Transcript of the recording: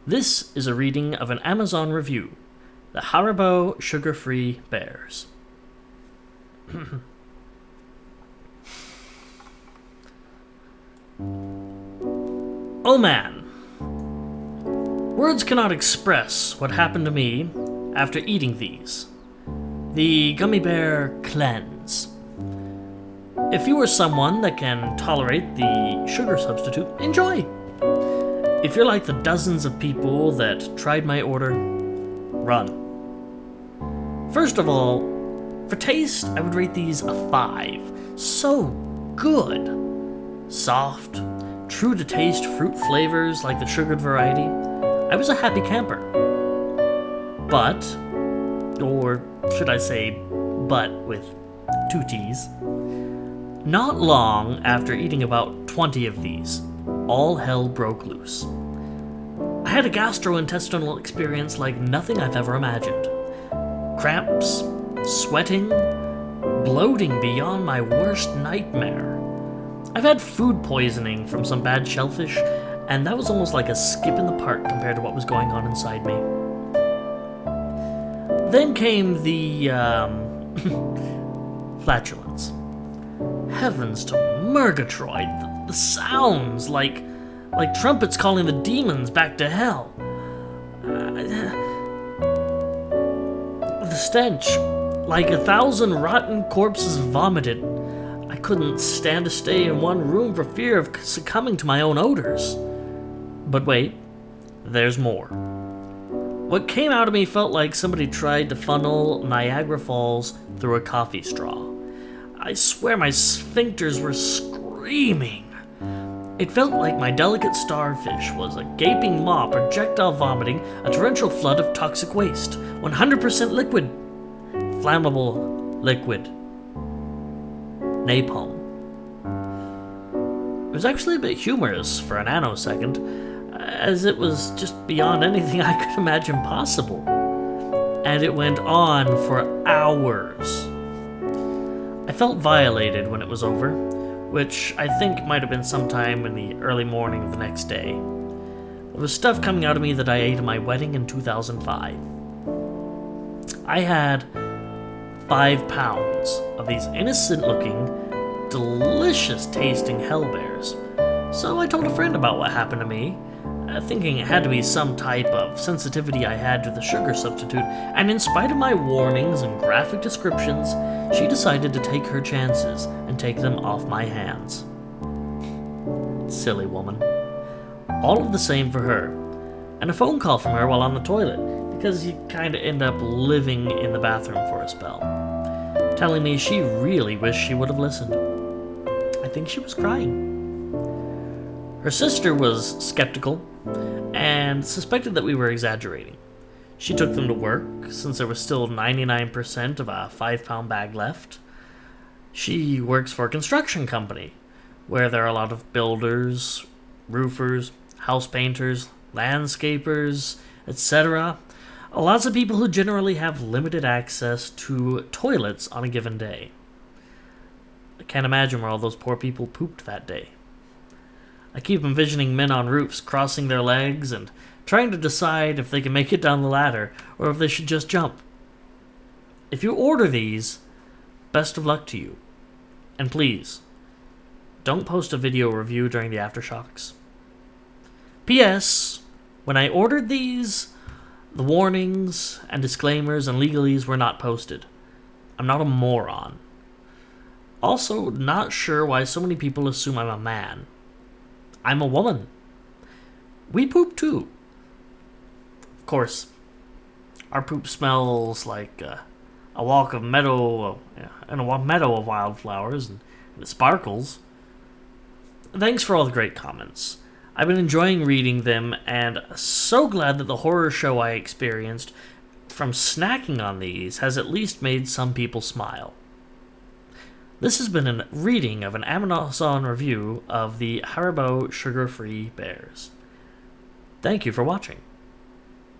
This is a reading of an Amazon review, the Haribo Sugar-Free Bears. Oh man. Words cannot express what happened to me after eating these. The Gummy Bear Cleanse. If you are someone that can tolerate the sugar substitute, enjoy. If you're like the dozens of people that tried my order, run. First of all, for taste, I would rate these a 5. So good. Soft, true to taste fruit flavors like the sugared variety. I was a happy camper. But, or should I say, but with 2 T's, not long after eating about 20 of these, all hell broke loose. I had a gastrointestinal experience like nothing I've ever imagined. Cramps, sweating, bloating beyond my worst nightmare. I've had food poisoning from some bad shellfish, and that was almost like a skip in the park compared to what was going on inside me. Then came the, flatulence. Heavens to Murgatroyd, the sounds, like trumpets calling the demons back to hell. The stench, like 1,000 rotten corpses vomited. I couldn't stand to stay in one room for fear of succumbing to my own odors. But wait, there's more. What came out of me felt like somebody tried to funnel Niagara Falls through a coffee straw. I swear my sphincters were screaming. It felt like my delicate starfish was a gaping maw projectile vomiting a torrential flood of toxic waste. 100% liquid. Flammable liquid. Napalm. It was actually a bit humorous for a nanosecond, as it was just beyond anything I could imagine possible. And it went on for hours. I felt violated when it was over, which I think might have been sometime in the early morning of the next day. There was stuff coming out of me that I ate at my wedding in 2005. I had 5 pounds of these innocent-looking, delicious-tasting hellbears. So I told a friend about what happened to me, thinking it had to be some type of sensitivity I had to the sugar substitute, and in spite of my warnings and graphic descriptions, she decided to take her chances and take them off my hands. Silly woman. All of the same for her, and a phone call from her while on the toilet, because you kinda end up living in the bathroom for a spell, telling me she really wished she would have listened. I think she was crying. Her sister was skeptical and suspected that we were exaggerating. She took them to work, since there was still 99% of a 5-pound bag left. She works for a construction company, where there are a lot of builders, roofers, house painters, landscapers, etc. Lots of people who generally have limited access to toilets on a given day. I can't imagine where all those poor people pooped that day. I keep envisioning men on roofs crossing their legs and trying to decide if they can make it down the ladder or if they should just jump. If you order these, best of luck to you. And please, don't post a video review during the aftershocks. P.S. When I ordered these, the warnings and disclaimers and legalese were not posted. I'm not a moron. Also, not sure why so many people assume I'm a man. I'm a woman. We poop too. Of course, our poop smells like a walk of meadow, and a meadow of wildflowers, and it sparkles. Thanks for all the great comments. I've been enjoying reading them, and so glad that the horror show I experienced from snacking on these has at least made some people smile. This has been a reading of an Amazon review of the Haribo Sugar-Free Bears. Thank you for watching.